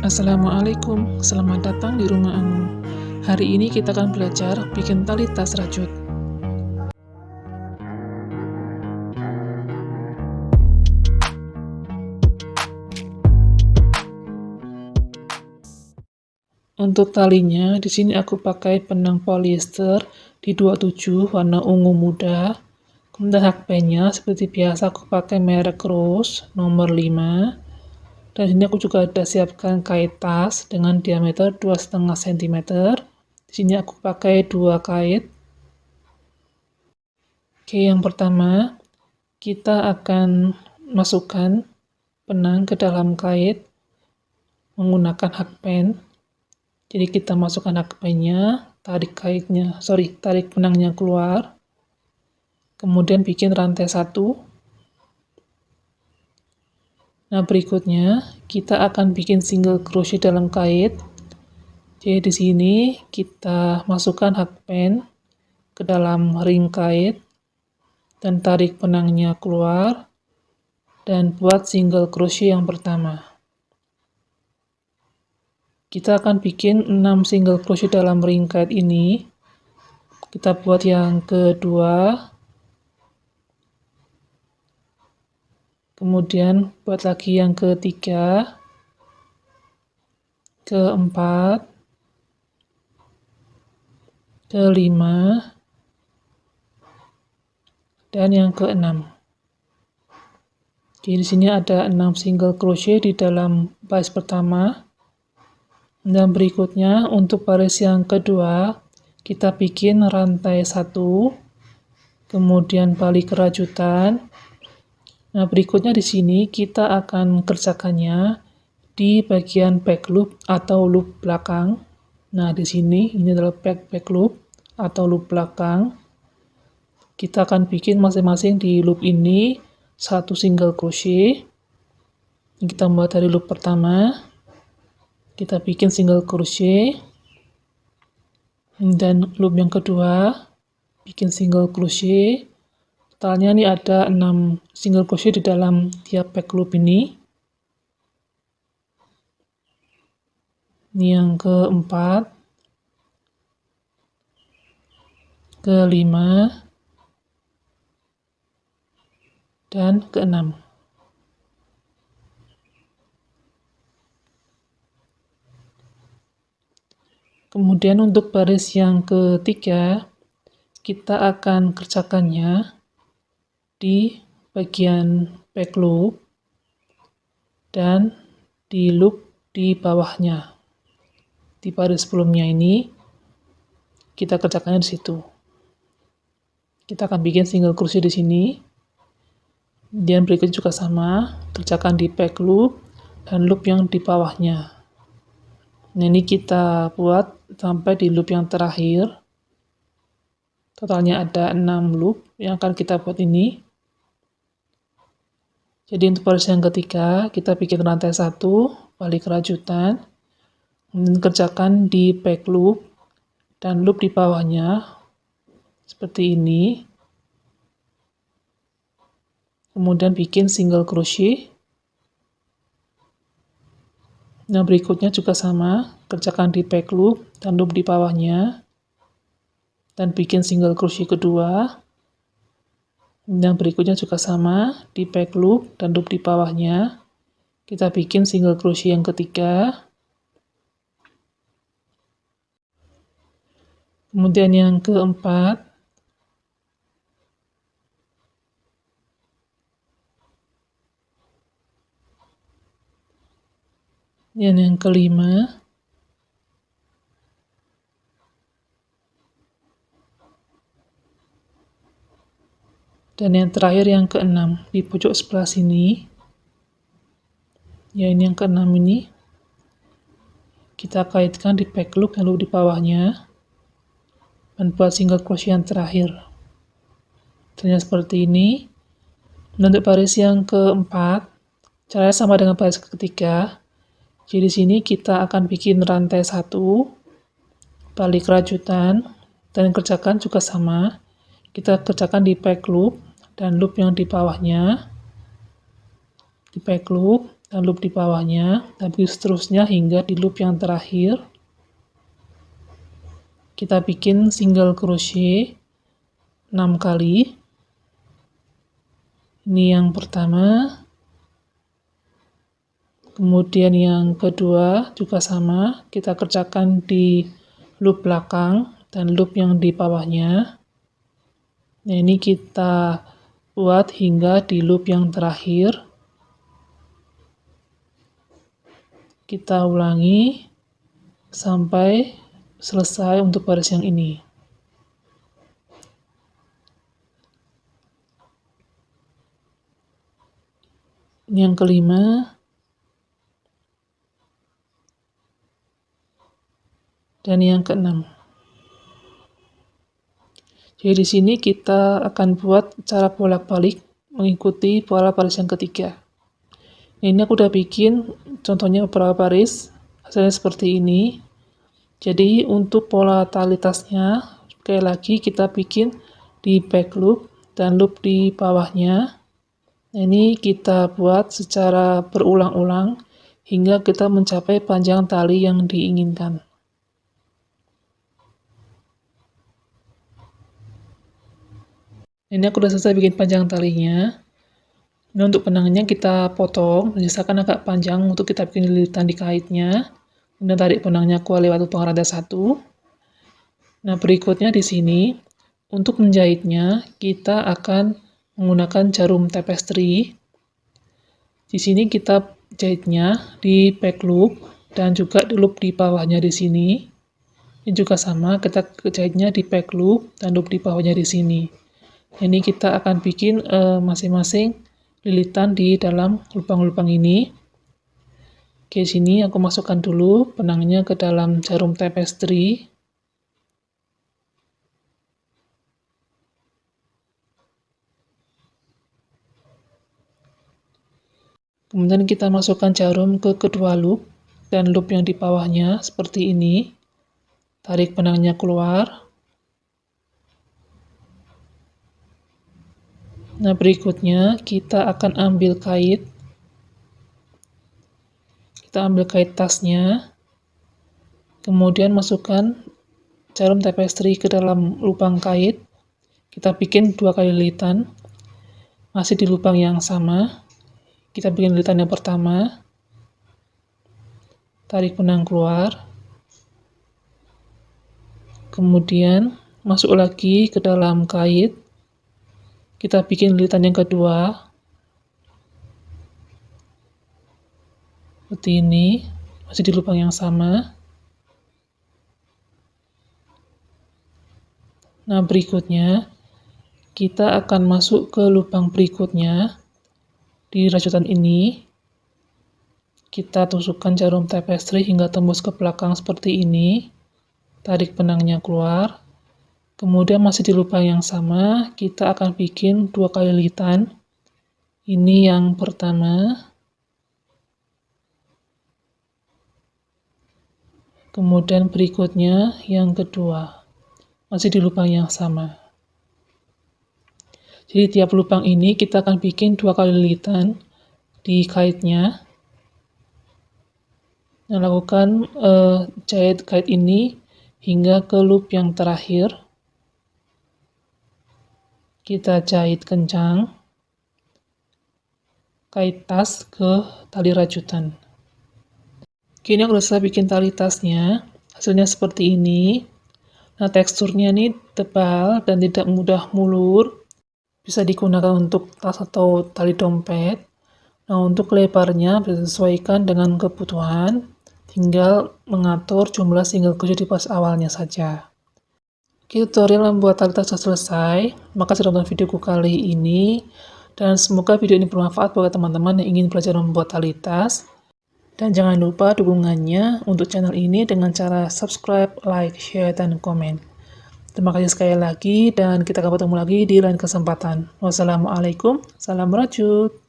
Assalamualaikum, selamat datang di rumah Anu. Hari ini kita akan belajar bikin tali tas rajut. Untuk talinya, di sini aku pakai benang polyester di 27 warna ungu muda. Kemudian hakpennya seperti biasa aku pakai merek Rose nomor 5. Dan sini aku juga ada siapkan kait tas dengan diameter 2,5 cm. Di sini aku pakai 2 kait. Oke, yang pertama kita akan masukkan benang ke dalam kait menggunakan hakpen. Jadi kita masukkan hakpennya, tarik benangnya keluar. Kemudian bikin rantai 1. Nah, berikutnya kita akan bikin single crochet dalam kait. Jadi di sini kita masukkan hakpen ke dalam ring kait dan tarik benangnya keluar dan buat single crochet yang pertama. Kita akan bikin 6 single crochet dalam ring kait ini. Kita buat yang kedua. Kemudian buat lagi yang ketiga, keempat, kelima, dan yang keenam. Jadi di sini ada 6 single crochet di dalam baris pertama. Dan berikutnya untuk baris yang kedua, kita bikin rantai 1, kemudian balik rajutan. Nah, berikutnya di sini kita akan kerjakannya di bagian back loop atau loop belakang. Nah, di sini ini adalah back loop atau loop belakang. Kita akan bikin masing-masing di loop ini 1 single crochet. Kita mulai dari loop pertama. Kita bikin single crochet. Dan loop yang kedua bikin single crochet. Totalnya ini ada 6 single crochet di dalam tiap back loop ini. Ini yang keempat, kelima, dan keenam. Kemudian untuk baris yang ketiga, kita akan kerjakannya di bagian back loop dan di loop di bawahnya. Di baris sebelumnya ini kita kerjakannya di situ. Kita akan bikin single crochet di sini. Dan berikutnya juga sama, kerjakan di back loop dan loop yang di bawahnya. Nah, ini kita buat sampai di loop yang terakhir. Totalnya ada 6 loop yang akan kita buat ini. Jadi untuk baris yang ketiga, kita bikin rantai 1, balik rajutan, kemudian kerjakan di back loop dan loop di bawahnya seperti ini. Kemudian bikin single crochet. Nah, berikutnya juga sama, kerjakan di back loop dan loop di bawahnya dan bikin single crochet kedua. Yang berikutnya juga sama, di back loop dan loop di bawahnya. Kita bikin single crochet yang ketiga. Kemudian yang keempat. Dan yang kelima. Dan yang terakhir yang keenam di pojok sebelah sini. Ya, ini yang keenam ini. Kita kaitkan di back loop dan loop di bawahnya. Dan buat single crochet yang terakhir. Ternyata seperti ini. Dan untuk baris yang keempat, caranya sama dengan baris ketiga. Jadi di sini kita akan bikin rantai 1, balik rajutan, dan kerjakan juga sama. Kita kerjakan di back loop dan loop yang di bawahnya, di back loop dan loop di bawahnya, dan begitu seterusnya hingga di loop yang terakhir. Kita bikin single crochet 6 kali. Ini yang pertama. Kemudian yang kedua juga sama, kita kerjakan di loop belakang dan loop yang di bawahnya. Nah, ini kita buat hingga di loop yang terakhir. Kita ulangi sampai selesai untuk baris yang ini. Ini yang kelima. Dan yang keenam. Jadi di sini kita akan buat cara bolak-balik mengikuti pola baris yang ketiga. Ini aku udah bikin contohnya beberapa baris, hasilnya seperti ini. Jadi untuk pola tali tasnya, sekali lagi kita bikin di back loop dan loop di bawahnya. Ini kita buat secara berulang-ulang hingga kita mencapai panjang tali yang diinginkan. Ini aku udah selesai bikin panjang talinya. Nah, untuk benangnya kita potong, menyisakan agak panjang untuk kita bikin lilitan di kaitnya. Kemudian tarik benangnya keluar lewat lubang rada 1. Nah, berikutnya di sini, untuk menjahitnya, kita akan menggunakan jarum tapestry. Di sini kita jahitnya di back loop dan juga di loop di bawahnya di sini. Ini juga sama, kita jahitnya di back loop dan loop di bawahnya di sini. Ini kita akan bikin masing-masing lilitan di dalam lubang-lubang ini. Oke, sini aku masukkan dulu benangnya ke dalam jarum tapestry. Kemudian kita masukkan jarum ke kedua loop dan loop yang di bawahnya seperti ini. Tarik benangnya keluar. Nah, berikutnya kita akan ambil kait. Kita ambil kait tasnya. Kemudian masukkan jarum tapestry ke dalam lubang kait. Kita bikin 2 kali lilitan. Masih di lubang yang sama. Kita bikin lilitan yang pertama. Tarik benang keluar. Kemudian masuk lagi ke dalam kait. Kita bikin lilitan yang kedua. Seperti ini, masih di lubang yang sama. Nah, berikutnya kita akan masuk ke lubang berikutnya di rajutan ini. Kita tusukkan jarum tapestry hingga tembus ke belakang seperti ini. Tarik benangnya keluar. Kemudian masih di lubang yang sama, kita akan bikin 2 kali lilitan. Ini yang pertama. Kemudian berikutnya yang kedua. Masih di lubang yang sama. Jadi tiap lubang ini kita akan bikin 2 kali lilitan di kaitnya. Nah, lakukan jahit kait ini hingga ke loop yang terakhir. Kita jahit kencang kait tas ke tali rajutan. Kini aku udah selesai bikin tali tasnya. Hasilnya seperti ini. Nah, teksturnya ini tebal dan tidak mudah mulur. Bisa digunakan untuk tas atau tali dompet. Nah, untuk lebarnya bisa disesuaikan dengan kebutuhan. Tinggal mengatur jumlah single crochet di pas awalnya saja. Tutorial membuat tali tas sudah selesai. Makasih sudah nonton videoku kali ini. Dan semoga video ini bermanfaat bagi teman-teman yang ingin belajar membuat tali tas. Dan jangan lupa dukungannya untuk channel ini dengan cara subscribe, like, share, dan komen. Terima kasih sekali lagi dan kita akan bertemu lagi di lain kesempatan. Wassalamualaikum, salam rajut.